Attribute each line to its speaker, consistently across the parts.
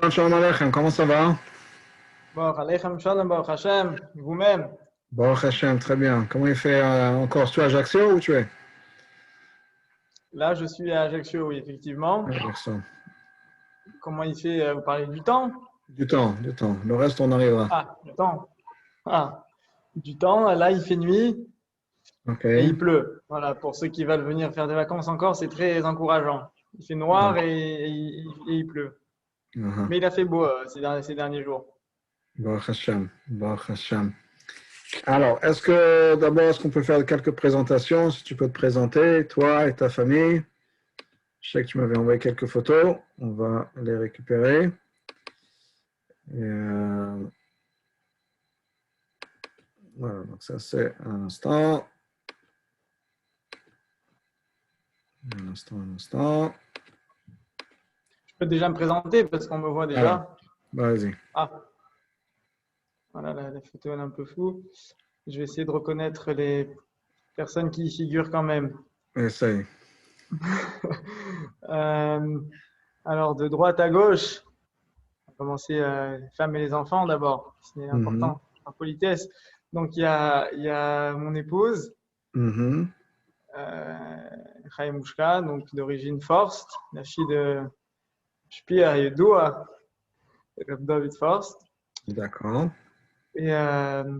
Speaker 1: Shalom Aleichem, comment ça va?
Speaker 2: Baruch Aleichem Shalom, Baruch Hashem, vous-même.
Speaker 1: Baruch Hashem, très bien. Comment il fait encore? Tu es à Ajaccio ou tu es?
Speaker 2: Là, je suis à Ajaccio, oui,
Speaker 1: À
Speaker 2: effectivement.
Speaker 1: Ajaccio.
Speaker 2: Comment il fait? Vous parlez du temps?
Speaker 1: Du temps, du temps. Le reste, on arrivera.
Speaker 2: Ah, du temps. Ah, du temps. Là, il fait nuit
Speaker 1: Ok.
Speaker 2: et il pleut. Voilà, pour ceux qui veulent venir faire des vacances encore, c'est très encourageant. Il fait noir
Speaker 1: D'accord.
Speaker 2: et il pleut.
Speaker 1: Aha.
Speaker 2: Mais il a fait beau ces derniers jours.
Speaker 1: Baruch Hashem, Baruch Hashem. Alors, est-ce qu'on peut faire quelques présentations? Si tu peux te présenter, toi et ta famille. Je sais que tu m'avais envoyé quelques photos. On va les récupérer. Et, voilà, donc ça c'est un instant. Un instant, un instant.
Speaker 2: Je peux déjà me présenter parce qu'on me voit
Speaker 1: Voilà,
Speaker 2: déjà.
Speaker 1: vas-y.
Speaker 2: Ah, voilà, la photo elle est un peu floue. Je vais essayer de reconnaître les personnes qui y figurent quand même.
Speaker 1: Essaye.
Speaker 2: Euh, alors, de droite à gauche, on va commencer les femmes et les enfants d'abord, c'est
Speaker 1: Mhm.
Speaker 2: important, en politesse. Donc, il y a mon épouse,
Speaker 1: Mhm.
Speaker 2: Chaimouchka, donc d'origine Forst, la fille de Shpia Yedoua, Reb David Forst.
Speaker 1: D'accord.
Speaker 2: Et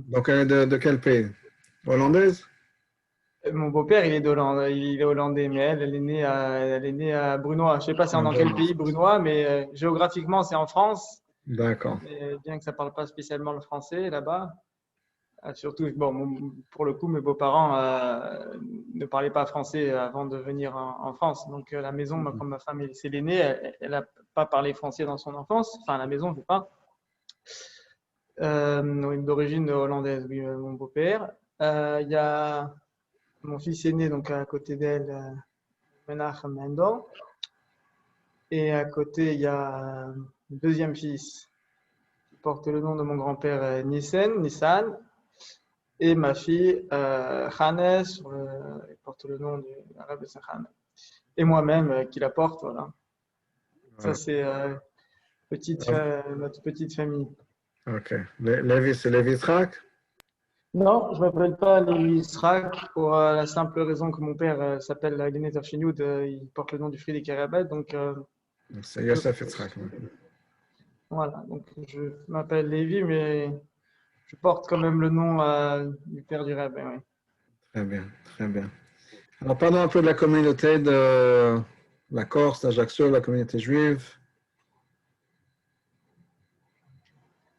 Speaker 1: Donc, elle est de quel pays? Hollandaise?
Speaker 2: mon beau-père, il est hollandais, mais elle est née à Brunois. Je sais pas c'est
Speaker 1: Ah,
Speaker 2: dans quel
Speaker 1: bon.
Speaker 2: pays Brunois, mais géographiquement, c'est en France.
Speaker 1: D'accord.
Speaker 2: Mais bien que ça parle pas spécialement le français là-bas. Surtout, bon, pour le coup, mes beaux-parents ne parlaient pas français avant de venir en France. Donc, la maison, moi,
Speaker 1: Mhm.
Speaker 2: comme ma femme, c'est l'aînée, elle n'a pas parlé français dans son enfance. Enfin, la maison, je sais pas. Oui, d'origine hollandaise, oui, mon beau-père. Il y a mon fils aîné, donc à côté d'elle, Menachem Mendel. Et à côté, il y a le deuxième fils qui porte le nom de mon grand-père, Nissan. Et ma fille, Hannes, elle porte le nom du arabe Sakhan. Et moi-même qui la porte, voilà. Ça,
Speaker 1: Voilà.
Speaker 2: c'est notre petite famille.
Speaker 1: Ok. Lévi, c'est Lévi Israq?
Speaker 2: Non, je m'appelle pas Lévi Israq pour la simple raison que mon père s'appelle Guinness Archinoud, il porte le nom du fruit des Karabet, donc
Speaker 1: C'est
Speaker 2: je,
Speaker 1: Yosef Israq.
Speaker 2: voilà, donc je m'appelle Lévi, mais je porte quand même le nom du père du Rebbe, oui.
Speaker 1: Très bien, très bien. Alors, parlons un peu de la communauté de la Corse, d'Ajaccio, la communauté juive.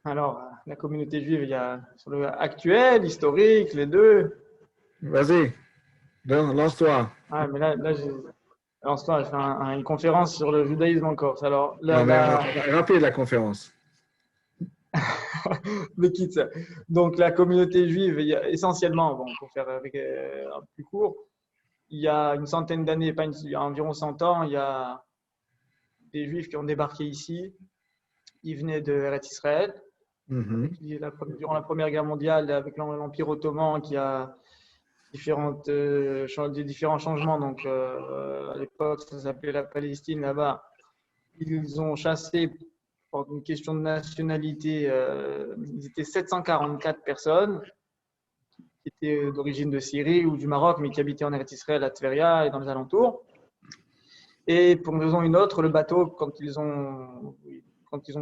Speaker 2: Alors, la communauté juive, il y a sur le actuel, historique, les deux.
Speaker 1: Vas-y, lance-toi.
Speaker 2: Ah, mais là, en ce temps, j'ai fait une conférence sur le judaïsme en Corse. Alors,
Speaker 1: Non, mais rapide la conférence.
Speaker 2: le kit. Donc, la communauté juive, essentiellement, bon, pour faire avec, un plus court, il y a une centaine d'années, il y a environ 100 ans, il y a des juifs qui ont débarqué ici. Ils venaient de Eretz Israël.
Speaker 1: Mhm.
Speaker 2: Durant la Première Guerre mondiale, avec l'Empire ottoman qui a des différents changements. Donc, à l'époque, ça s'appelait la Palestine là-bas. Ils ont chassé pour une question de nationalité. Ils étaient 744 personnes qui étaient d'origine de Syrie ou du Maroc, mais qui habitaient en Eretz Israël, à Tveria et dans les alentours. Et pour une raison ou une autre, le bateau, quand ils ont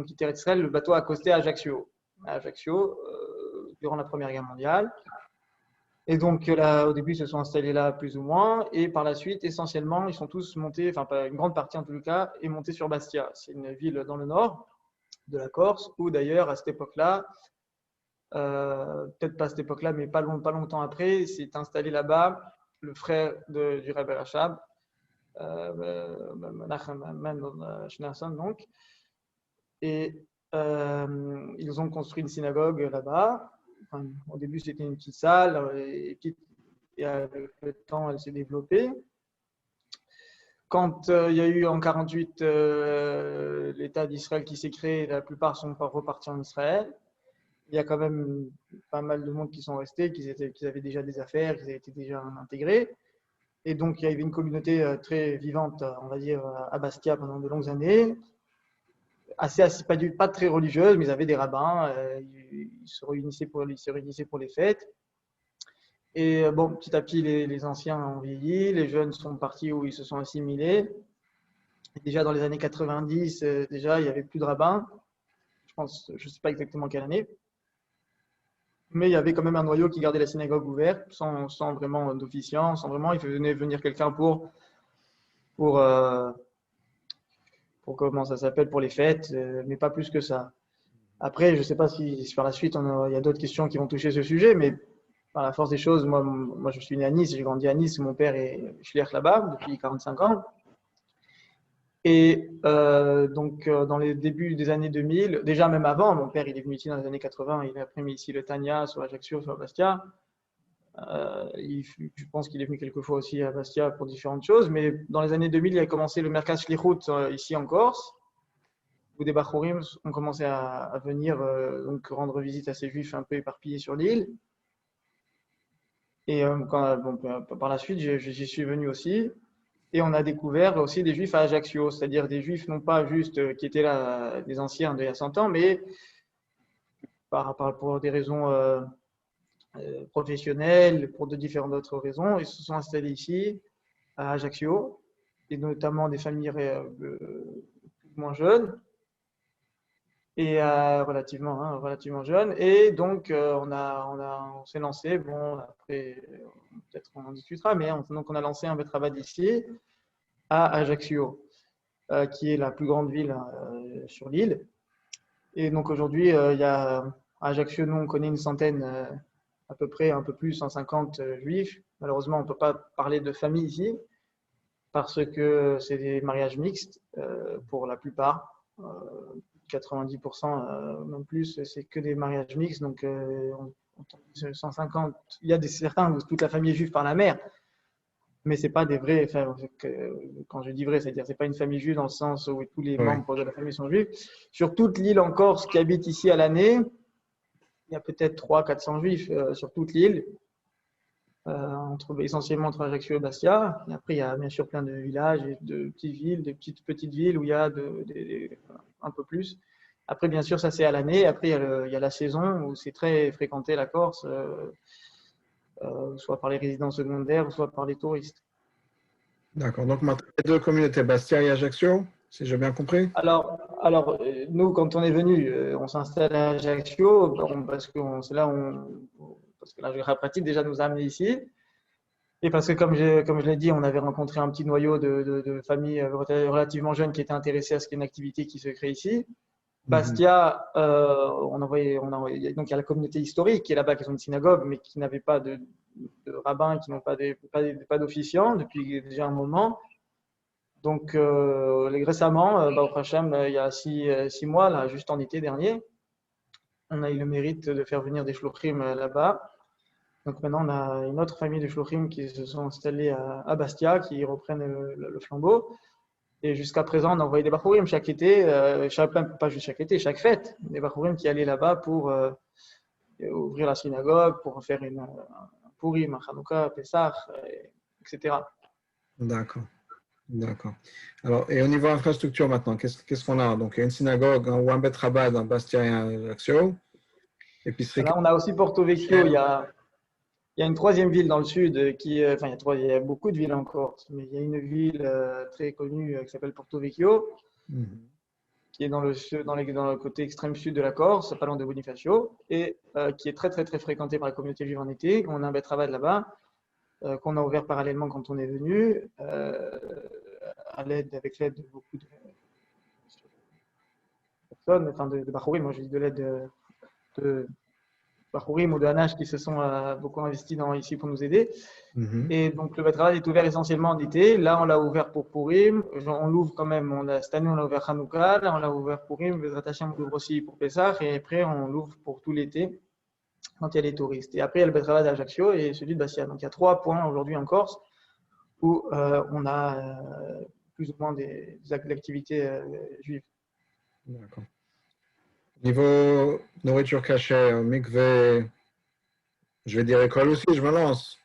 Speaker 2: quitté Eretz Israël, le bateau a accosté à Ajaccio. À Ajaccio, durant la Première Guerre mondiale. Et donc là, au début, ils se sont installés là plus ou moins, et par la suite, essentiellement, ils sont tous montés, enfin pas une grande partie en tout cas, est montée sur Bastia. C'est une ville dans le nord de la Corse, où d'ailleurs à cette époque-là, peut-être pas à cette époque-là, mais pas longtemps après, s'est installé là-bas le frère du Rebbe Rachab, Menachem Mendel Schneerson, donc, et ils ont construit une synagogue là-bas. Enfin, au début, c'était une petite salle, et avec le temps, elle s'est développée. Quand il y a eu en 48 l'État d'Israël qui s'est créé, la plupart sont repartis en Israël. Il y a quand même pas mal de monde qui sont restés, qui avaient déjà des affaires, qui avaient été déjà intégrés. Et donc, il y avait une communauté très vivante, on va dire, à Bastia pendant de longues années. pas très religieuse, mais ils avaient des rabbins. Ils se réunissaient pour les fêtes. Et bon, petit à petit, les anciens ont vieilli, les jeunes sont partis où ils se sont assimilés. Et déjà dans les années 90, déjà, il n'y avait plus de rabbins. Je ne sais pas exactement quelle année. Mais il y avait quand même un noyau qui gardait la synagogue ouverte, sans vraiment d'officiant, sans vraiment. Il faisait venir quelqu'un pour, euh, pour comment ça s'appelle, pour les fêtes, mais pas plus que ça. Après, je ne sais pas si par la suite, il y a d'autres questions qui vont toucher ce sujet, mais par la force des choses, moi je suis né à Nice, j'ai grandi à Nice, mon père est shliach là-bas depuis 45 ans. Et donc, dans les débuts des années 2000, déjà même avant, mon père il est venu ici dans les années 80, il a après mis ici le Tania, sur Ajaccio, sur Bastia. Je pense qu'il est venu quelques fois aussi à Bastia pour différentes choses, mais dans les années 2000, il a commencé le Merkaz Shlichut ici en Corse, où des Bachurim ont commencé à venir donc rendre visite à ces juifs un peu éparpillés sur l'île. Et par la suite, j'y suis venu aussi. Et on a découvert aussi des juifs à Ajaccio, c'est-à-dire des juifs non pas juste qui étaient là, des anciens d'il y a 100 ans, mais pour des raisons professionnelles, pour de différentes autres raisons, ils se sont installés ici, à Ajaccio, et notamment des familles moins jeunes, et relativement jeunes. Et donc, on s'est lancé, bon, après, peut-être on en discutera, mais donc on a lancé un betravad ici, à Ajaccio, qui est la plus grande ville sur l'île. Et donc aujourd'hui, il y a à Ajaccio, nous, on connaît une centaine, à peu près, un peu plus, 150 juifs. Malheureusement, on ne peut pas parler de famille ici, parce que c'est des mariages mixtes pour la plupart. 90%, même plus, c'est que des mariages mixtes. Donc, 150, il y a certains où toute la famille est juive par la mère, mais c'est pas des vrais. Enfin, quand je dis vrai, c'est-à-dire c'est pas une famille juive dans le sens où tous les membres de la famille sont juifs. Sur toute l'île en Corse qui habite ici à l'année, il y a peut-être 300-400 juifs sur toute l'île, essentiellement entre Ajaccio et Bastia. Et après, il y a bien sûr plein de villages, et de petites villes, de petites villes où il y a un peu plus. Après, bien sûr, ça c'est à l'année. Après, il y a la saison où c'est très fréquenté la Corse. Soit par les résidents secondaires, soit par les touristes.
Speaker 1: D'accord. Donc, maintenant, les deux communautés, Bastia et Ajaccio, si j'ai bien compris?
Speaker 2: Alors, nous, quand on est venu, on s'installe à Ajaccio parce que la pratique déjà nous a amenés ici. Et parce que, comme je l'ai dit, on avait rencontré un petit noyau de familles relativement jeunes qui étaient intéressés à ce qu'il y ait une activité qui se crée ici. Bastia, donc il y a la communauté historique qui est là-bas, qui est une synagogue, mais qui n'avait pas de rabbins, qui n'ont pas d'officiants depuis déjà un moment. Donc récemment, au Hachem, il y a 6 mois, là, juste en été dernier, on a eu le mérite de faire venir des shluchim là-bas. Donc maintenant, on a une autre famille de shluchim qui se sont installés à Bastia, qui reprennent le flambeau. Et jusqu'à présent, on envoyait des Bachurim chaque été, pas juste chaque été, chaque fête, des Bachurim qui allaient là-bas pour ouvrir la synagogue, pour faire un Purim, un Hanouka, un Pessah, etc.
Speaker 1: D'accord. D'accord. Alors, et au niveau infrastructure maintenant, qu'est-ce qu'on a? Donc, il y a une synagogue ou un Bet Chabad, un Bastia et un Ajaccio. Épicerie.
Speaker 2: Là, on a aussi Porto Vecchio. Il y a une troisième ville dans le sud il y a beaucoup de villes en Corse, mais il y a une ville très connue qui s'appelle Porto Vecchio, qui est dans le côté extrême sud de la Corse, pas loin de Bonifacio, et qui est très très très fréquentée par la communauté juive en été. On a un betravad là-bas, qu'on a ouvert parallèlement quand on est venu, avec l'aide de beaucoup de personnes, enfin de Bachurim, moi je dis de l'aide de Bachurim ou de Hanash qui se sont beaucoup investis ici pour nous aider. Et donc le betravad est ouvert essentiellement en été. Là, on l'a ouvert pour Purim. On l'ouvre quand même. Cette année, on l'a ouvert Hanouka. Là, on l'a ouvert Purim. Bezrat Hashem, on l'ouvre aussi pour Pessah. Et après, on l'ouvre pour tout l'été quand il y a les touristes. Et après, il y a le betravad d'Ajaccio et celui de Bastia. Donc il y a 3 points aujourd'hui en Corse où on a plus ou moins des activités juives.
Speaker 1: D'accord. Niveau nourriture cachée, mikvé, je vais dire école aussi, je me lance.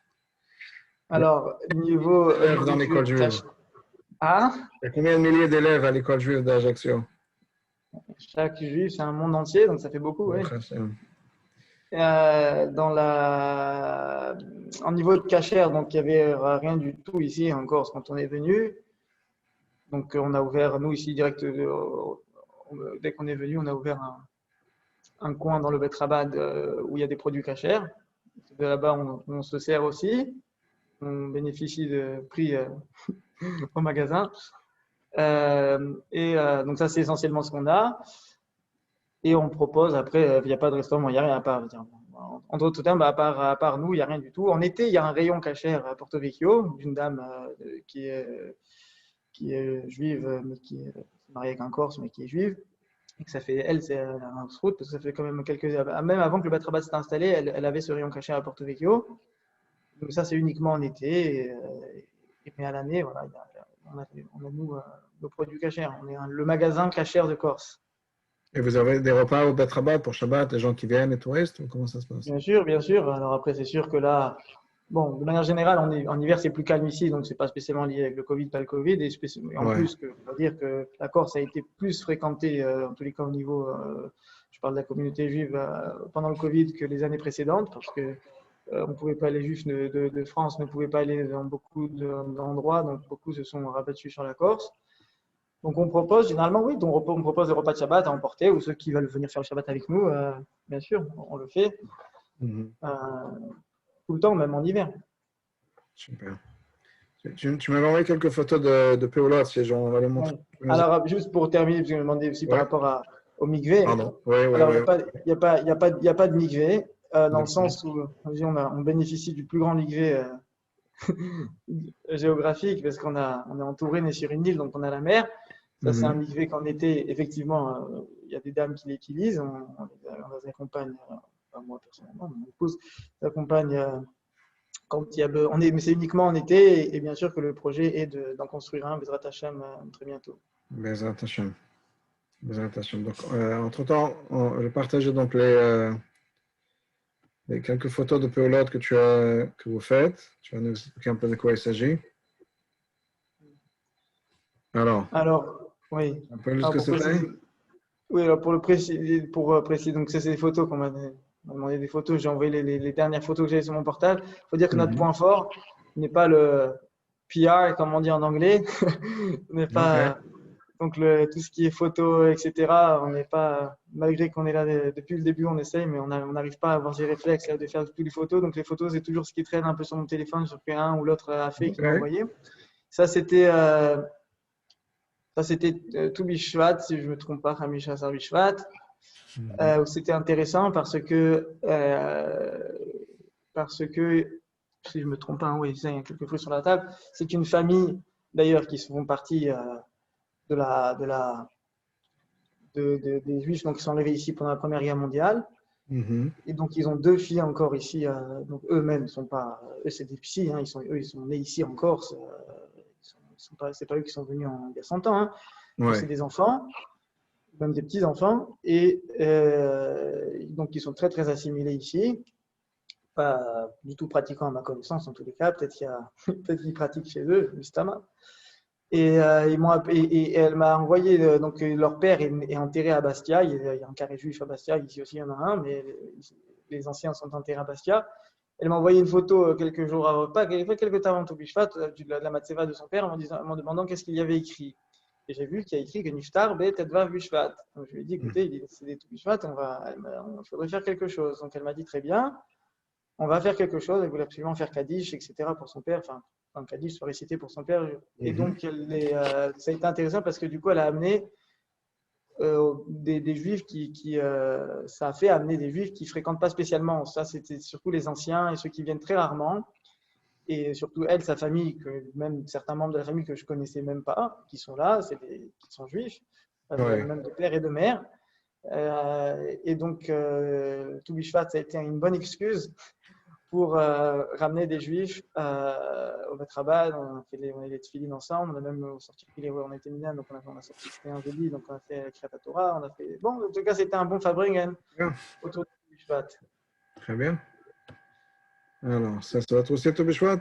Speaker 2: Alors, niveau
Speaker 1: élèves dans l'école juive.
Speaker 2: Ah,
Speaker 1: Il y a combien de milliers d'élèves à l'école juive d'Ajaccio?
Speaker 2: Chaque juif, c'est un monde entier, donc ça fait beaucoup, oui.
Speaker 1: Baruch Hashem.
Speaker 2: En niveau de cachère, donc il n'y avait rien du tout ici en Corse quand on est venu. Donc on a ouvert, nous ici, direct, dès qu'on est venu, on a ouvert un coin dans le Bet Rabad où il y a des produits cachères. De là-bas, on se sert aussi. On bénéficie de prix au magasin. Donc ça, c'est essentiellement ce qu'on a. Et on propose, après, il n'y a pas de restaurant, il n'y a rien à part. En d'autres termes, à part nous, il n'y a rien du tout. En été, il y a un rayon cachère à Porto Vecchio d'une dame qui est juive, mais qui est mariée avec un Corse, mais qui est juive. Et que ça fait, elle, c'est un route parce que ça fait quand même quelques années. Même avant que le Batrabat s'est installé, elle avait ce rayon cachère à Porto Vecchio. Donc ça, c'est uniquement en été. Mais à l'année, voilà, on a nous, nos produits cachers. On est le magasin cachère de Corse.
Speaker 1: Et vous avez des repas au Bet Rabat pour Shabbat, les gens qui viennent, les touristes, ou comment ça se passe?
Speaker 2: Bien sûr, bien sûr. Alors après, c'est sûr que là, bon, de manière générale, en hiver, c'est plus calme ici, donc c'est pas spécialement lié avec le Covid, pas le Covid. Et en
Speaker 1: Ouais,
Speaker 2: plus, on va dire que la Corse a été plus fréquentée, en tous les cas au niveau, je parle de la communauté juive, pendant le Covid que les années précédentes, parce que on pouvait pas, les juifs de France ne pouvaient pas aller dans beaucoup d'endroits, donc beaucoup se sont rabattus sur la Corse. Donc on propose généralement, oui, on propose des repas de Shabbat à emporter, ou ceux qui veulent venir faire le Shabbat avec nous, bien sûr, on le fait
Speaker 1: mhm,
Speaker 2: euh, tout le temps, même en hiver.
Speaker 1: super. Tu m'avais envoyé quelques photos de Péola, si on va les
Speaker 2: Ouais.
Speaker 1: montrer.
Speaker 2: Alors, juste pour terminer, parce que je me demandais aussi par
Speaker 1: Ouais,
Speaker 2: rapport au mikvé.
Speaker 1: pardon. Ouais, ouais,
Speaker 2: Alors, il n'y
Speaker 1: ouais.
Speaker 2: a pas, il y a pas, il y a pas, il y a pas de mikvé, dans le
Speaker 1: D'accord.
Speaker 2: sens où on bénéficie du plus grand mikvé géographique, parce on est entouré, on est sur une île, donc on a la mer. Ça, c'est un
Speaker 1: Mhm.
Speaker 2: mikvé qu'en été, effectivement, il y a des dames qui l'utilisent. On les accompagne, pas moi personnellement, mon épouse l'accompagne quand il y a mais c'est uniquement en été, et bien sûr que le projet est d'en construire un, Bezrat Hashem, très bientôt.
Speaker 1: Bezrat Hashem. Bezrat Hashem. Donc, entre-temps, je partageais donc les quelques photos de Péolote que vous faites. Tu vas nous expliquer un peu de quoi il s'agit. Alors,
Speaker 2: Alors, oui.
Speaker 1: un peu ce
Speaker 2: Alors
Speaker 1: que
Speaker 2: pour
Speaker 1: c'était?
Speaker 2: préciser, oui, alors pour préciser, donc ça c'est des photos on m'a demandé des photos, j'ai envoyé les dernières photos que j'avais sur mon portable. Il faut dire que notre
Speaker 1: Mhm.
Speaker 2: point fort n'est pas le PR, comme on dit en anglais, n'est
Speaker 1: OK.
Speaker 2: pas donc tout ce qui est photo, etc. On n'est pas, malgré qu'on est là depuis le début, on essaye, mais on n'arrive pas à avoir ces réflexes là, de faire toutes les photos. Donc les photos, c'est toujours ce qui traîne un peu sur mon téléphone, sur qu'un ou l'autre a fait, qui m'a
Speaker 1: OK.
Speaker 2: envoyé. Ça, c'était euh, tout Bishvat, si je ne me trompe pas, Hamisha Sar Bishvat.
Speaker 1: Mhm.
Speaker 2: C'était intéressant parce que, si je ne me trompe pas, oui, il y a quelques fruits sur la table. C'est une famille, d'ailleurs, qui font partie de des Juifs donc, qui sont arrivés ici pendant la Première Guerre mondiale.
Speaker 1: Mhm.
Speaker 2: Et donc, ils ont deux filles encore ici. Donc, eux-mêmes sont pas. Eux, c'est des psys. Hein, ils sont nés ici en Corse. C'est pas eux qui sont venus il y a 100 ans. Hein. Donc, c'est
Speaker 1: Ouais.
Speaker 2: des enfants, même des petits-enfants. Et donc, ils sont très, très assimilés ici. Pas du tout pratiquants à ma connaissance, en tous les cas. Peut-être qu'ils pratiquent chez eux, Mistama. Et elle m'a envoyé, donc leur père est enterré à Bastia. Il y a un carré juif à Bastia, ici aussi il y en a un, mais les anciens sont enterrés à Bastia. Elle m'a envoyé une photo quelques jours avant, pas quelques temps avant Toubishvat, de la matzeva de son père, en me demandant qu'est-ce qu'il y avait écrit. Et j'ai vu qu'il y a écrit que Niftar be Tedvav Bishvat. Donc je lui ai dit,
Speaker 1: Mhm.
Speaker 2: écoutez, il est décédé Toubishvat, il faudrait faire quelque chose. Donc elle m'a dit, très bien, on va faire quelque chose, elle voulait absolument faire Kaddish, etc. pour son père, enfin Kaddish soit récité pour son père. Et
Speaker 1: Mhm.
Speaker 2: donc, ça a été intéressant parce que du coup, elle a amené des juifs ça a fait amener des juifs qui fréquentent pas spécialement. Ça, c'était surtout les anciens et ceux qui viennent très rarement. Et surtout elle, sa famille, même certains membres de la famille que je connaissais même pas, qui sont là, qui sont juifs,
Speaker 1: Ouais.
Speaker 2: même de père et de mère. Et donc, tout Bishvat, ça a été une bonne excuse pour ramener des juifs au Bet Rabbah. On a les tefilines ensemble, on a même sorti on a été minyan, donc on a sorti un jeudi, donc on a fait Kriyat Torah, on a fait. Bon, en tout cas, c'était un bon Fabringen
Speaker 1: Bien.
Speaker 2: autour du Shabbat.
Speaker 1: Très bien. Alors, ça va être aussi à Toubishvat?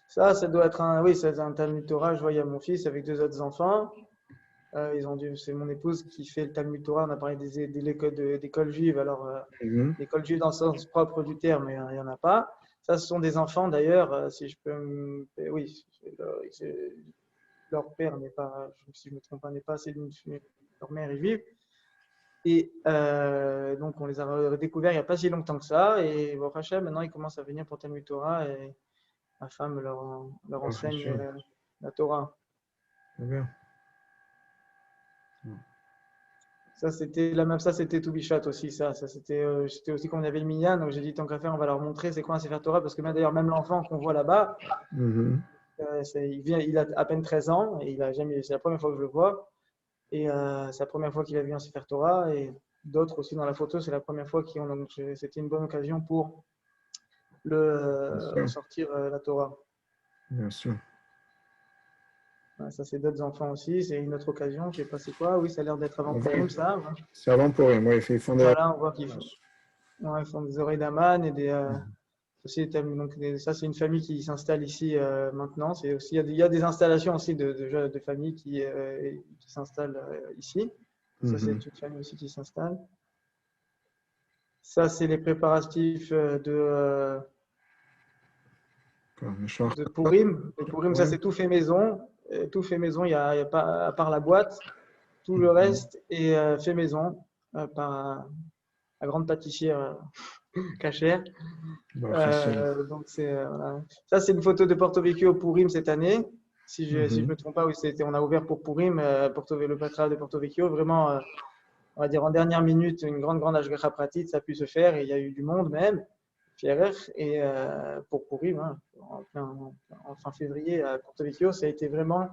Speaker 2: Ça doit être oui, c'est un Talmud Torah, je vois, il y a mon fils avec deux autres enfants. C'est mon épouse qui fait le Talmud Torah. On a parlé d'école juive. Alors, l'école juive dans le sens propre du terme, il n'y en a pas. Ça, ce sont des enfants d'ailleurs, si je peux oui, leur père n'est pas, si je ne me trompe pas, n'est pas assez leur mère est juive. Et donc, on les a redécouverts il n'y a pas si longtemps que ça. Et bon, Hachem, maintenant, ils commencent à venir pour Talmud Torah et ma femme leur enseigne la Torah.
Speaker 1: Très bien.
Speaker 2: Ça, c'était Toubichat aussi. Ça c'était aussi quand on avait le Minyan. Donc, j'ai dit, tant qu'à faire, on va leur montrer c'est quoi un Sefer Torah. Parce que d'ailleurs, même l'enfant qu'on voit là-bas, il a à peine 13 ans. Et c'est la première fois que je le vois. Et c'est la première fois qu'il a vu un Sefer Torah. Et d'autres aussi dans la photo, c'est la première fois qu'ils ont. Donc, c'était une bonne occasion pour sortir la Torah.
Speaker 1: Bien sûr.
Speaker 2: Ça, c'est d'autres enfants aussi. C'est une autre occasion. Je ne sais pas c'est quoi. Oui, ça a l'air d'être avant Purim, ça.
Speaker 1: C'est avant Purim, oui. Ils font des...
Speaker 2: Voilà, on voit qu'ils font des oreilles d'aman et des. Donc, ça, c'est une famille qui s'installe ici maintenant. Il y a des installations aussi de familles qui s'installent ici. Ça, c'est une famille aussi qui s'installe. Ça, c'est les préparatifs de Purim. Le Purim, ça, c'est tout fait maison. Tout fait maison, il n'y a pas, à part la boîte, tout le reste est fait maison par la grande pâtissière cachère. Donc voilà. Ça, c'est une photo de Porto Vecchio Purim cette année. Si je ne me trompe pas, oui, on a ouvert pour Purim, le patriarcat de Porto Vecchio. Vraiment, on va dire en dernière minute, une grande Ashgacha pratique, ça a pu se faire. Et il y a eu du monde même. Et pour Purim, en fin février à Porto Vecchio, ça a été vraiment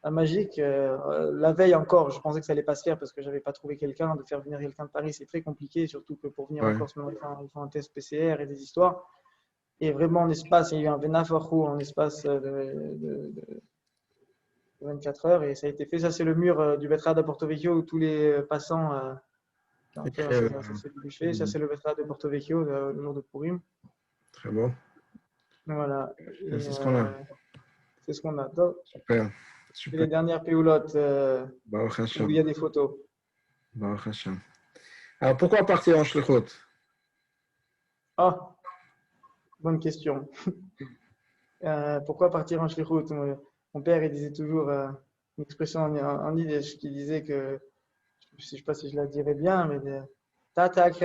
Speaker 2: magique. La veille encore, je pensais que ça allait pas se faire parce que j'avais pas trouvé quelqu'un. De faire venir quelqu'un de Paris, c'est très compliqué, surtout que pour venir encore, il faut un test PCR et des histoires. Et vraiment en espace, il y a eu un Venaforou en espace de 24 heures et ça a été fait. Ça, c'est le mur du Betrad de Porto Vecchio où tous les passants. Ça, c'est le Betrad de Porto Vecchio le jour de Purim.
Speaker 1: Très bon.
Speaker 2: Voilà.
Speaker 1: C'est ce qu'on a.
Speaker 2: C'est ce qu'on a.
Speaker 1: Super.
Speaker 2: Et les dernières péoulottes où il y a des photos.
Speaker 1: Baruch Hashem. Alors, pourquoi partir en Shlichut?
Speaker 2: Bonne question. Pourquoi partir en Shlichut? Mon père, il disait toujours une expression en yiddish qui disait que, je ne sais pas si je la dirais bien, mais c'est-à-dire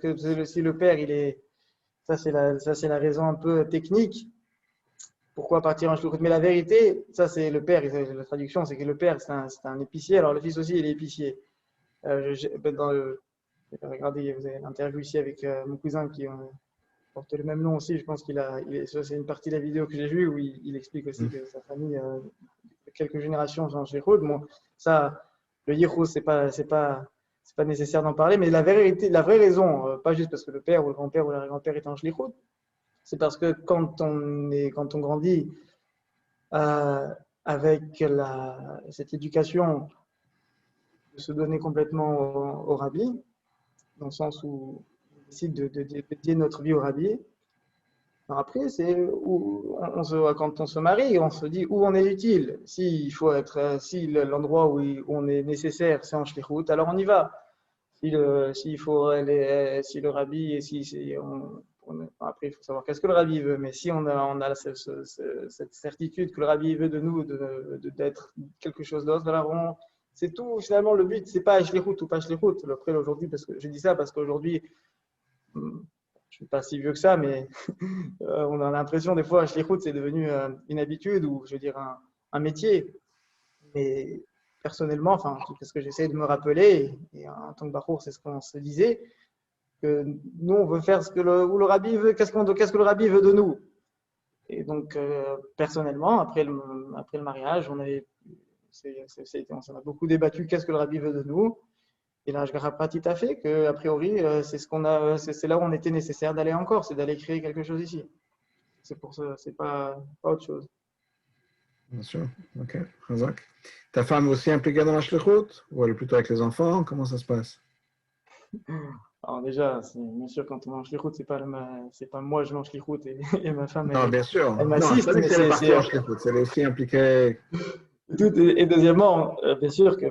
Speaker 2: que si le père, ça c'est la raison un peu technique. Pourquoi partir en Shlichut? Mais la vérité, ça c'est le père, la traduction, c'est que le père c'est un épicier, alors le fils aussi il est épicier. Regardez, vous avez l'interview ici avec mon cousin qui porte le même nom aussi, je pense c'est une partie de la vidéo que j'ai vue où il explique aussi que sa famille, quelques générations sont en Shlichut. Bon, ça, le yichus, c'est pas nécessaire d'en parler, mais la vraie raison, pas juste parce que le père ou le grand-père ou la grand-père est en Shlichut, c'est parce que quand on grandit avec cette éducation de se donner complètement au rabbi, dans le sens où on décide de dédier notre vie au rabbi, après, c'est quand on se marie, on se dit où on est utile. Si l'endroit où on est nécessaire, c'est en Shlichut, alors on y va. Si le rabbi, après, il faut savoir qu'est-ce que le rabbi veut, mais si on a cette certitude que le rabbi veut de nous d'être quelque chose d'autre, alors c'est tout. Finalement, le but, c'est pas Shlichut ou pas Shlichut. Après, aujourd'hui, parce que je dis ça parce qu'aujourd'hui, je ne suis pas si vieux que ça, mais on a l'impression des fois, Shlichut, c'est devenu une habitude ou, je veux dire, un métier. Mais personnellement, c'est ce que j'essaie de me rappeler, et en tant que Bachour, c'est ce qu'on se disait, que nous, on veut faire où le rabbi veut, qu'est-ce que le rabbi veut de nous. Et donc, personnellement, après le mariage, on s'en a beaucoup débattu, qu'est-ce que le rabbi veut de nous. Et là, je ne pas tout à fait qu'a priori, c'est là où on était nécessaire d'aller encore, c'est d'aller créer quelque chose ici. C'est pour ça, c'est pas autre chose.
Speaker 1: Bien sûr, ok. Razak. Ta femme est aussi impliquée dans la shlichut ou elle est plutôt avec les enfants? Comment ça se passe?
Speaker 2: Alors déjà, bien sûr, quand on mange shlichut, c'est pas moi je mange shlichut et ma femme
Speaker 1: non, bien sûr.
Speaker 2: elle m'assiste.
Speaker 1: Non, c'est la partie en shlichut, elle est aussi impliquée.
Speaker 2: Et deuxièmement, bien sûr que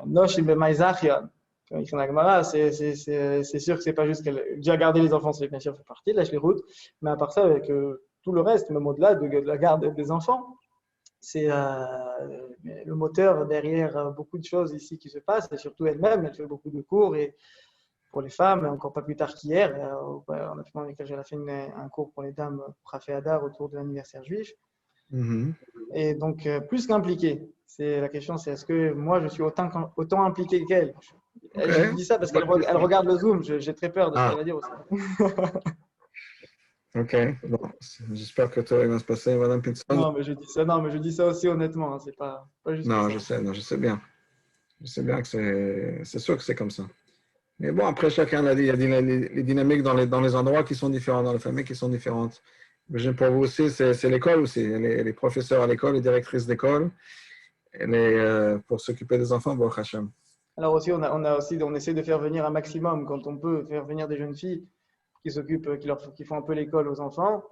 Speaker 2: Noshim B'Maïzachian, comme écrit dans la Gemara, c'est sûr que c'est pas juste qu'elle. Déjà garder les enfants, c'est bien sûr fait partie de la route, mais à part ça, avec tout le reste, même au-delà de la garde des enfants, c'est le moteur derrière beaucoup de choses ici qui se passent, et surtout elle-même, elle fait beaucoup de cours et pour les femmes, encore pas plus tard qu'hier, on a fait un cours pour les dames pour Rafé Hadar autour de l'anniversaire juif.
Speaker 1: Mhm.
Speaker 2: Et donc, plus qu'impliqué. C'est la question, c'est est-ce que moi je suis autant impliqué qu'elle?
Speaker 1: Ok.
Speaker 2: Je dis ça parce qu'elle
Speaker 1: Bonne
Speaker 2: elle
Speaker 1: question.
Speaker 2: regarde le Zoom, j'ai très peur de ce qu'elle
Speaker 1: Ah,
Speaker 2: va dire aussi.
Speaker 1: ok. Bon, j'espère que tout va bien se passer, Madame Pinson.
Speaker 2: Non, mais je dis ça aussi honnêtement, hein, c'est pas juste pour
Speaker 1: Non,
Speaker 2: ça.
Speaker 1: non, je sais bien. Je sais bien que c'est sûr que c'est comme ça. Mais bon, après, chacun l'a dit, il y a les dynamiques dans les endroits qui sont différents, dans les familles qui sont différentes. Mais pour vous aussi, c'est l'école aussi. Les professeurs à l'école, les directrices d'école, pour s'occuper des enfants, Baruch Hashem.
Speaker 2: Alors aussi, on essaie de faire venir un maximum quand on peut faire venir des jeunes filles qui s'occupent, qui font un peu l'école aux enfants.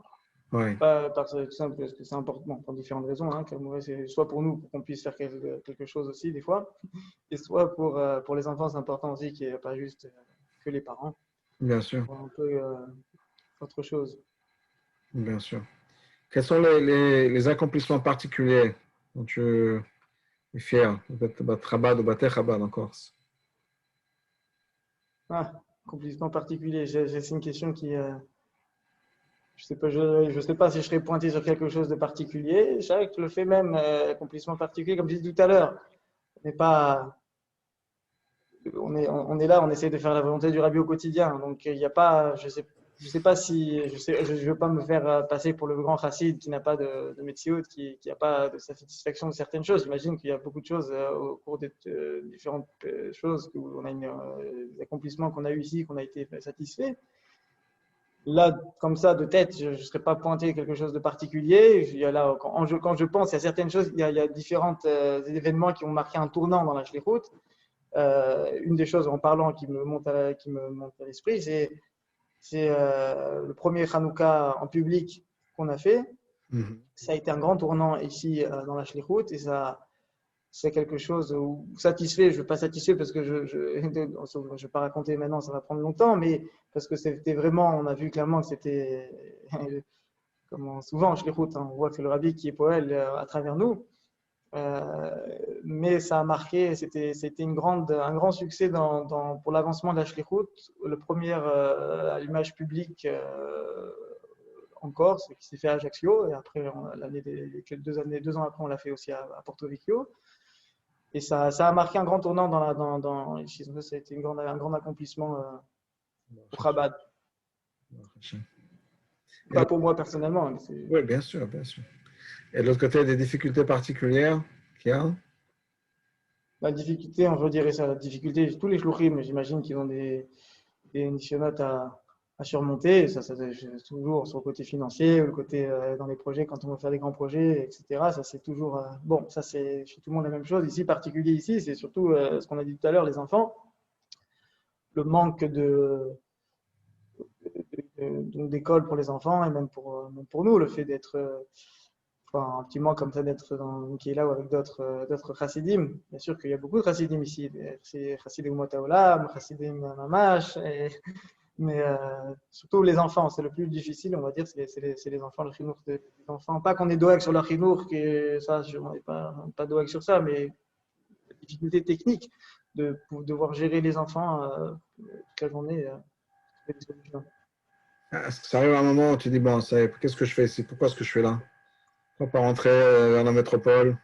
Speaker 1: Oui,
Speaker 2: Pas parce que c'est important pour différentes raisons, hein, c'est soit pour nous pour qu'on puisse faire quelque chose aussi des fois, et soit pour les enfants c'est important aussi qu'il n'y ait pas juste que les parents,
Speaker 1: bien sûr,
Speaker 2: pour un peu autre chose.
Speaker 1: bien sûr. Quels sont les accomplissements particuliers dont tu es fier, de Chabad ou Bate Chabad en Corse?
Speaker 2: Ah, accomplissement particulier, c'est une question qui, je sais pas si je serais pointé sur quelque chose de particulier. Je savais que le fait même, accomplissement particulier, comme je disais tout à l'heure, on n'est pas, on est là, on essaie de faire la volonté du Rabbi au quotidien. Donc, il n'y a pas, je sais pas si, je veux pas me faire passer pour le grand chassid qui n'a pas de métier, qui n'a pas de satisfaction de certaines choses. J'imagine qu'il y a beaucoup de choses au cours des différentes choses où on a des accomplissements qu'on a eu ici, qu'on a été satisfait. Là, comme ça, de tête, je ne serais pas pointé quelque chose de particulier. Il y a là, quand je pense, il y a certaines choses, il y a différents événements qui ont marqué un tournant dans la Shlichut. Une des choses en parlant qui me monte à l'esprit, c'est le premier Hanouka en public qu'on a fait.
Speaker 1: Mhm.
Speaker 2: Ça a été un grand tournant ici dans la Shlichut et ça, c'est quelque chose où satisfait, je ne veux pas satisfait parce que je vais pas raconter maintenant, ça va prendre longtemps, mais parce que c'était vraiment, on a vu clairement que c'était, comme souvent chez les routes, hein, on voit que c'est le rabbi qui est poël à travers nous, euh, mais ça a marqué, c'était un grand succès pour l'avancement de la Shlichut, le premier allumage public en Corse qui s'est fait à Ajaccio, et après, deux ans après, on l'a fait aussi à Porto Vecchio. Et ça a marqué un grand tournant chez nous. Ça a été un grand accomplissement pour Chabad. Pas pour moi personnellement. Hein, mais
Speaker 1: Oui, bien sûr, bien sûr. Et de l'autre côté, des difficultés particulières qu'il y a?
Speaker 2: la difficulté, on va dire ça, la difficulté, tous les shluchim, j'imagine qu'ils ont des nisyonotes à surmonter. Ça, c'est toujours sur le côté financier, ou le côté dans les projets, quand on veut faire des grands projets, etc. Ça, c'est toujours. Bon, ça, c'est chez tout le monde la même chose. Ici, particulier ici, c'est surtout ce qu'on a dit tout à l'heure, les enfants. Le manque d'école pour les enfants et même pour nous, le fait d'être un petit mois comme ça, d'être dans qui est là ou avec d'autres chassidim. Bien sûr qu'il y a beaucoup de chassidim ici, c'est chassidim Motaolam, chassidim Mamash, mais surtout les enfants, c'est le plus difficile, on va dire, c'est les enfants, le chinour des enfants. Pas qu'on est doeg sur leur chinour, que ça, on n'est pas doeg sur ça, mais la difficulté technique de devoir gérer les enfants toute la journée.
Speaker 1: Est-ce que ça arrive à un moment où tu dis, bon, qu'est-ce que je fais ici? Pourquoi est-ce que je suis là? Pourquoi pas rentrer vers la métropole?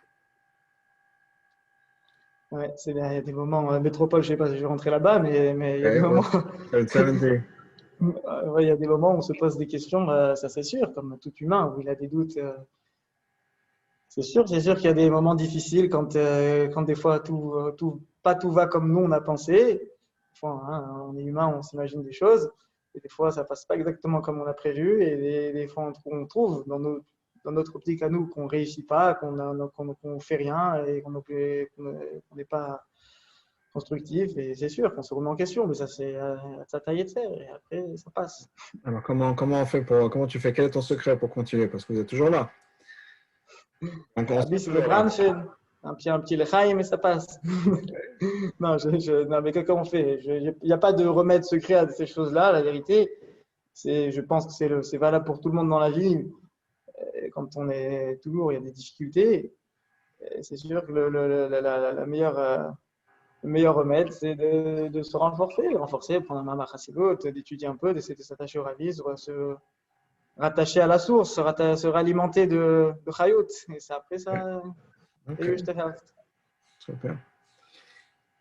Speaker 2: Ouais, il y a des moments, métropole, je sais pas si je vais rentrer là-bas, mais il y a des
Speaker 1: Okay,
Speaker 2: moments,
Speaker 1: well, 70.
Speaker 2: ouais, il y a des moments où on se pose des questions, ça c'est sûr, comme tout humain, où il a des doutes. C'est sûr qu'il y a des moments difficiles quand des fois pas tout va comme nous on a pensé. Des fois, hein, on est humain, on s'imagine des choses, et des fois ça passe pas exactement comme on a prévu, et des fois on trouve dans notre optique à nous qu'on réussit pas, qu'on fait rien et qu'on n'est pas constructif, et c'est sûr qu'on se remet en question, mais ça c'est ça taille de faire, et après ça passe.
Speaker 1: Alors, comment on fait comment tu fais? Quel est ton secret pour continuer? Parce que vous êtes toujours là. Donc, on se
Speaker 2: Rabbi,
Speaker 1: voit
Speaker 2: c'est le
Speaker 1: toujours là.
Speaker 2: branchen. un petit lechaim et ça passe. Non, non, mais comment on fait? Il n'y a pas de remède secret à ces choses-là, la vérité. Je pense que c'est valable pour tout le monde dans la vie. Et quand on est toujours, il y a des difficultés. C'est sûr que le meilleur remède, c'est de se renforcer, prendre un mamar chassidut, d'étudier un peu, d'essayer de s'attacher au rabbi, se rattacher à la source, se réalimenter de chayut. Et ça, après, ça,
Speaker 1: Ok, super.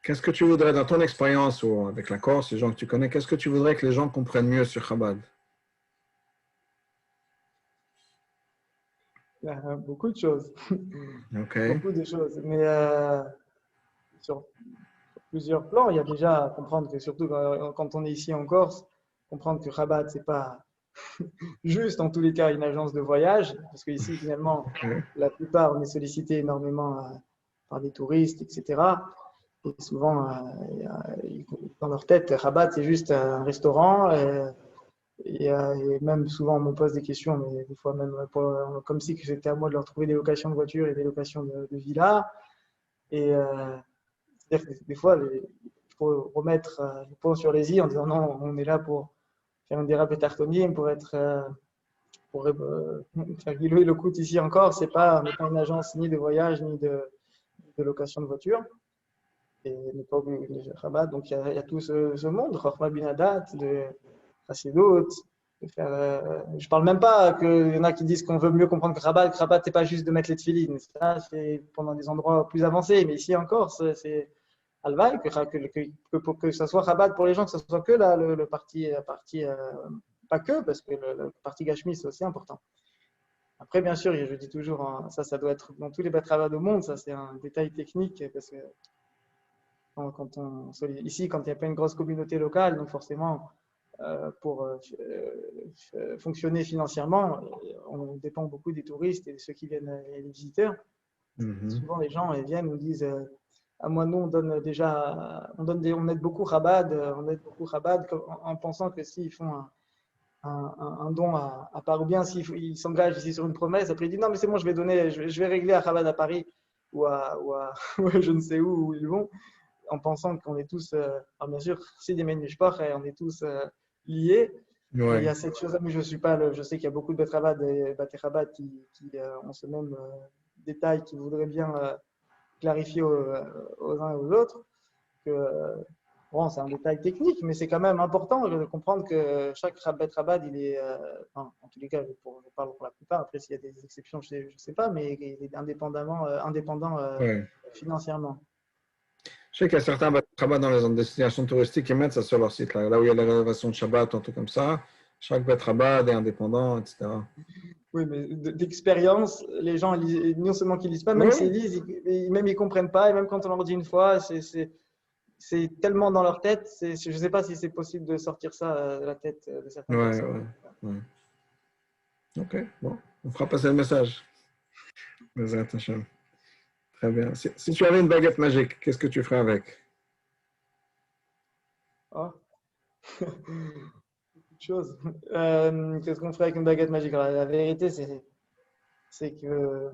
Speaker 1: Qu'est-ce que tu voudrais, dans ton expérience ou avec la Corse, les gens que tu connais, qu'est-ce que tu voudrais que les gens comprennent mieux sur Chabad?
Speaker 2: il y a beaucoup de choses.
Speaker 1: Ok,
Speaker 2: Beaucoup de choses. Mais sur plusieurs plans, il y a déjà à comprendre que, surtout quand on est ici en Corse, comprendre que Rabat, c'est pas juste en tous les cas une agence de voyage, parce qu'ici, finalement,
Speaker 1: ok.
Speaker 2: la plupart, on est sollicité énormément par des touristes, etc. Et souvent, dans leur tête, Rabat, c'est juste un restaurant. Et même souvent, on me pose des questions, mais des fois même comme si c'était à moi de leur trouver des locations de voitures et des locations de villas. Et c'est-à-dire que des fois, il faut remettre le point sur les i en disant non, on est là pour faire un dérapé tartonim, pour faire guilouer le coût ici encore. On n'est pas une agence ni de voyage ni de location de voiture. Et on n'est pas obligé de Rabat. Donc il y a tout ce monde, Chochma Bin Hadat, de Chassidut. Je parle même pas qu'il y en a qui disent qu'on veut mieux comprendre que Rabat, c'est pas juste de mettre les tefilines. Ça, c'est pendant des endroits plus avancés. Mais ici encore, c'est Alvaï, pour que ça soit Rabat pour les gens, que ce soit que la partie, pas que, parce que le partie Gashmi, c'est aussi important. Après, bien sûr, je dis toujours, hein, ça doit être dans tous les travaux du monde, ça c'est un détail technique, parce que ici, quand il n'y a pas une grosse communauté locale, donc forcément, pour fonctionner financièrement, on dépend beaucoup des touristes et de ceux qui viennent, les visiteurs.
Speaker 1: Mhm.
Speaker 2: Souvent, les gens viennent nous disent à moi, nous, on donne déjà, on aide beaucoup Chabad, en pensant que s'ils font un don à part, ou bien s'ils s'engagent ici sur une promesse, après ils disent non, mais c'est bon, je vais donner, je vais régler à Chabad à Paris ou à je ne sais où ils vont, en pensant qu'on est tous, alors bien sûr, c'est des Menishpach, on est tous liés. Mais il y
Speaker 1: Ouais.
Speaker 2: a cette chose-là, mais je suis pas, je sais qu'il y a beaucoup de Chabad et Baté Chabad qui ont ce même détail, qui voudraient bien clarifier aux uns et aux autres que bon, c'est un détail technique, mais c'est quand même important de comprendre que chaque Rabbat Rabbad, il est, enfin, en tous les cas, je parle pour la plupart, après s'il y a des exceptions, je ne sais pas, mais il est indépendant
Speaker 1: Ouais.
Speaker 2: financièrement.
Speaker 1: Je sais qu'il y a certains Shabbat dans les destinations touristiques qui mettent ça sur leur site, là où il y a les réservations de Shabbat, un truc comme ça. Chaque Bet Rabbad est indépendant, etc.
Speaker 2: Oui, mais d'expérience, les gens, non seulement qu'ils lisent pas, même s'ils
Speaker 1: Oui,
Speaker 2: lisent, même ils comprennent pas, et même quand on leur dit une fois, c'est tellement dans leur tête, je ne sais pas si c'est possible de sortir ça de la tête de certaines
Speaker 1: ouais,
Speaker 2: personnes.
Speaker 1: ouais, ouais. Ok, bon, on fera passer le message. Bezrat Hashem. Très bien. Si tu avais une baguette magique, qu'est-ce que tu ferais avec?
Speaker 2: Oh. Chose. Qu'est-ce qu'on ferait avec une baguette magique? Alors, la vérité, c'est que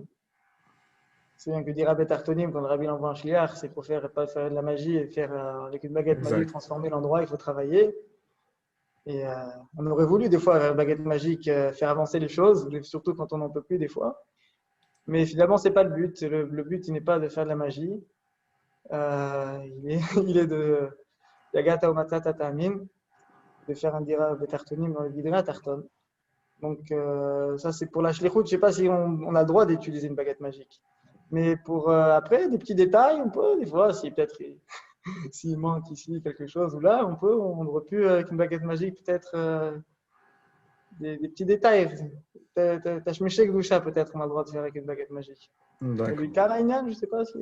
Speaker 2: c'est bien que dit Rabbi Tartonim, quand le Rabbi envoie un shliach, c'est pour pas faire de la magie et faire avec une baguette magique
Speaker 1: Exact.
Speaker 2: transformer l'endroit, il faut travailler. Et on aurait voulu des fois, avec une baguette magique, faire avancer les choses, surtout quand on n'en peut plus des fois. Mais finalement, c'est pas le but. Le but, il n'est pas de faire de la magie. Il est de Yagata Omatata Ta'amin, de faire un dira Betartonim dans le Vidra Tarton. Donc, ça, c'est pour la shlichut. Je ne sais pas si on a le droit d'utiliser une baguette magique. Mais pour après, des petits détails, on peut, des fois, si peut-être s'il manque ici quelque chose ou là, on aurait pu, avec une baguette magique, peut-être des petits détails. Tachmeshek Gdusha, peut-être, on a le droit de faire avec une baguette magique. Et
Speaker 1: D'accord.
Speaker 2: lui, Karaïnan, je ne sais pas si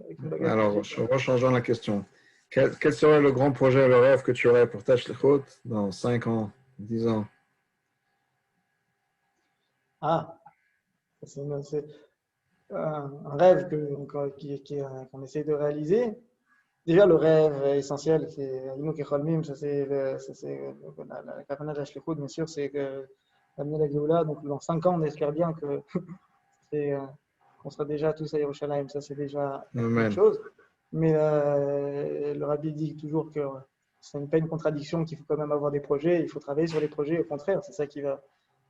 Speaker 2: avec une baguette
Speaker 1: Alors,
Speaker 2: magique.
Speaker 1: rechangeons la question. Quel serait le grand projet, le rêve que tu aurais pour ta shlichut dans 5 ans, 10 ans?
Speaker 2: Ah, c'est un rêve qu'on essaie de réaliser. Déjà, le rêve essentiel, c'est Inuk et Cholmim, ça c'est la kavana de la shlichut, bien sûr, c'est que d'amener la Géoula. Donc, dans 5 ans, on espère bien que c'est qu'on sera déjà tous à Yerushalayim, ça c'est déjà une
Speaker 1: Amen.
Speaker 2: chose. Mais le Rabbi dit toujours que ce n'est pas une contradiction, qu'il faut quand même avoir des projets, il faut travailler sur les projets, au contraire, c'est ça qui va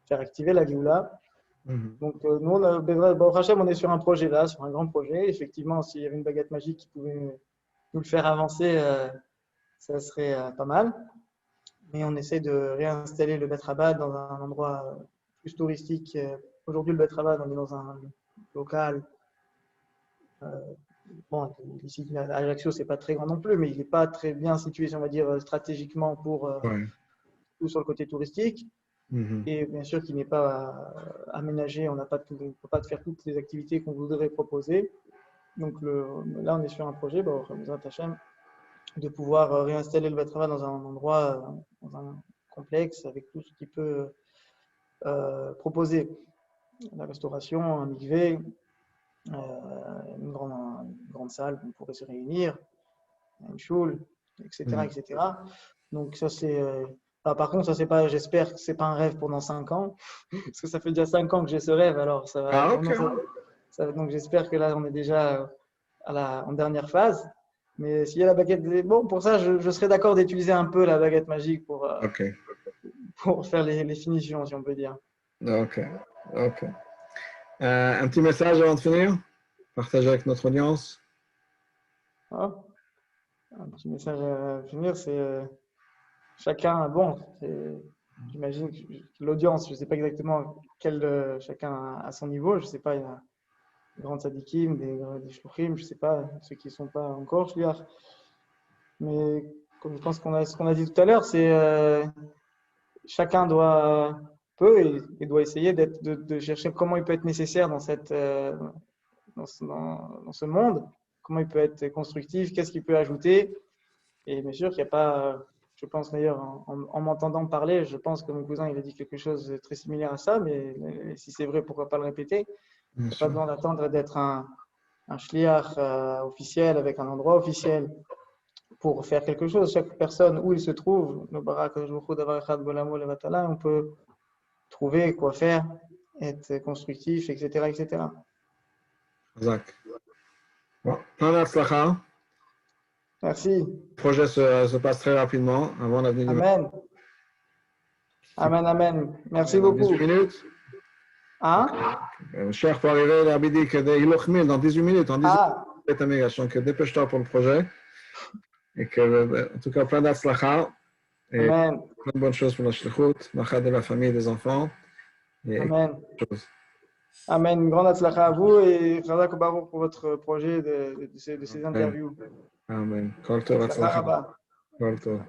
Speaker 2: faire activer la Géoula.
Speaker 1: Mhm.
Speaker 2: Donc nous, Baruch Hashem, on est sur un projet là, sur un grand projet. Effectivement, s'il y avait une baguette magique qui pouvait nous le faire avancer, ça serait pas mal. Mais on essaie de réinstaller le Bet Rabat dans un endroit plus touristique. Aujourd'hui, le Bet Rabat, on est dans un local. Bon, ici, à Ajaccio, c'est pas très grand non plus, mais il n'est pas très bien situé, on va dire, stratégiquement pour
Speaker 1: Ouais.
Speaker 2: tout sur le côté touristique.
Speaker 1: Mhm.
Speaker 2: Et bien sûr qu'il n'est pas aménagé, on ne peut pas faire toutes les activités qu'on voudrait proposer. Donc là, on est sur un projet, de pouvoir réinstaller le Bet Rabat dans un endroit, dans un complexe, avec tout ce qui peut proposer. La restauration, un mikvé, une grande salle où on pourrait se réunir, une choule, etc.,
Speaker 1: Mhm.
Speaker 2: etc. Donc ça c'est. Par contre, ça c'est pas. J'espère que c'est pas un rêve pendant 5 ans, parce que ça fait déjà 5 ans que j'ai ce rêve. Alors ça va.
Speaker 1: Ah,
Speaker 2: Non,
Speaker 1: ok.
Speaker 2: donc j'espère que là on est déjà en dernière phase. Mais s'il y a la baguette, bon pour ça je serais d'accord d'utiliser un peu la baguette magique
Speaker 1: Ok.
Speaker 2: pour faire les finitions, si on peut dire.
Speaker 1: Ok. Ok. Un petit message avant de finir? Partager avec notre audience.
Speaker 2: Ah, un petit message à finir, c'est chacun, bon, j'imagine que l'audience, je ne sais pas exactement chacun à son niveau, je ne sais pas, il y a des grands tzadikim, des shluchim, je ne sais pas, ceux qui ne sont pas encore shliach. Mais comme je pense ce qu'on a dit tout à l'heure, c'est chacun peut et doit essayer de chercher comment il peut être nécessaire dans ce monde, comment il peut être constructif, qu'est-ce qu'il peut ajouter. Et bien sûr qu'il n'y a pas, je pense d'ailleurs, en m'entendant parler, je pense que mon cousin il a dit quelque chose de très similaire à ça, mais si c'est vrai, pourquoi pas le répéter? Il
Speaker 1: Bien
Speaker 2: n'y a pas
Speaker 1: sûr.
Speaker 2: besoin d'attendre d'être un shliach officiel avec un endroit officiel pour faire quelque chose. Chaque personne où il se trouve, on peut trouver quoi faire, être constructif, etc., etc.
Speaker 1: Zach. Bon, plein d'atslacha.
Speaker 2: Merci.
Speaker 1: Le projet se passe très rapidement avant la venue du
Speaker 2: Amen. Amen, amen. Merci
Speaker 1: dans 18
Speaker 2: beaucoup.
Speaker 1: minutes.
Speaker 2: Hein?
Speaker 1: Cher pour arriver, l'Arbi dit que dans 18 minutes, en 18
Speaker 2: Ah,
Speaker 1: minutes, donc dépêche-toi pour le projet. Et que, en tout cas, plein d'atslacha et
Speaker 2: amen.
Speaker 1: plein de bonnes choses pour la shlichut, machad de la famille et des enfants. Et
Speaker 2: Amen.
Speaker 1: choses.
Speaker 2: Amen. Une grande atzlacha à vous et Chazak Baruch pour votre projet de ces
Speaker 1: Amen.
Speaker 2: interviews.
Speaker 1: Amen. Kol tov,
Speaker 2: Atzlacha
Speaker 1: atzlacha.
Speaker 2: rabba.
Speaker 1: Kol tov.